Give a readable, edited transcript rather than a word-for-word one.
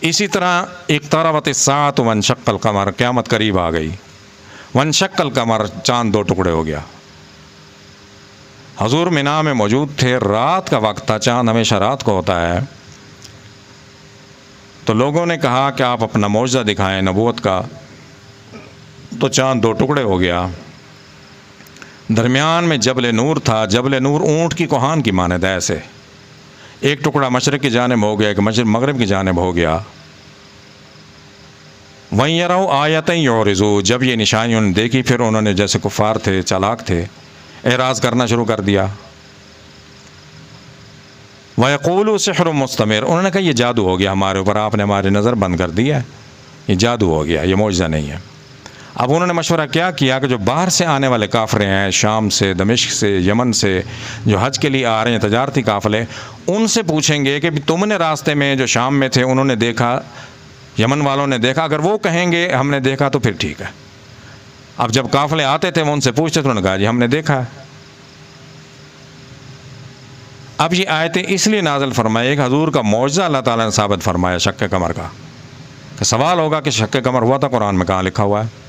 اسی طرح اقتربت الساعۃ وانشق القمر، قیامت قریب آ گئی. وانشق القمر، چاند دو ٹکڑے ہو گیا. حضور مینا میں موجود تھے، رات کا وقت تھا، چاند ہمیشہ رات کو ہوتا ہے. تو لوگوں نے کہا کہ آپ اپنا معجزہ دکھائیں نبوت کا. تو چاند دو ٹکڑے ہو گیا. درمیان میں جبل نور تھا. جبل نور اونٹ کی کوہان کی مانند ہے ایسے. ایک ٹکڑا مشرق کی جانب ہو گیا، ایک مغرب کی جانب ہو گیا. وَإِن يَرَوْا آیَةً يُعْرِضُوا، جب یہ نشانی انہوں نے دیکھی پھر انہوں نے جیسے کفار تھے، چالاک تھے، اعراض کرنا شروع کر دیا. وَيَقُولُوا سِحْرٌ مُسْتَمِرٌ، انہوں نے کہا یہ جادو ہو گیا ہمارے اوپر، آپ نے ہماری نظر بند کر دی ہے، یہ جادو ہو گیا، یہ معجزہ نہیں ہے. اب انہوں نے مشورہ کیا کہ جو باہر سے آنے والے قافلے ہیں، شام سے، دمشق سے، یمن سے، جو حج کے لیے آ رہے ہیں تجارتی قافلے، ان سے پوچھیں گے کہ تم نے راستے میں جو شام میں تھے انہوں نے دیکھا، یمن والوں نے دیکھا. اگر وہ کہیں گے ہم نے دیکھا تو پھر ٹھیک ہے. اب جب قافلے آتے تھے وہ ان سے پوچھتے تو انہوں نے کہا جی ہم نے دیکھا ہے. اب یہ آیتیں اس لیے نازل فرمائی کہ حضور کا معجزہ اللہ تعالیٰ نے ثابت فرمایا شق قمر کا. کہ سوال ہوگا کہ شق قمر ہوا تھا، قرآن میں کہاں لکھا ہوا ہے؟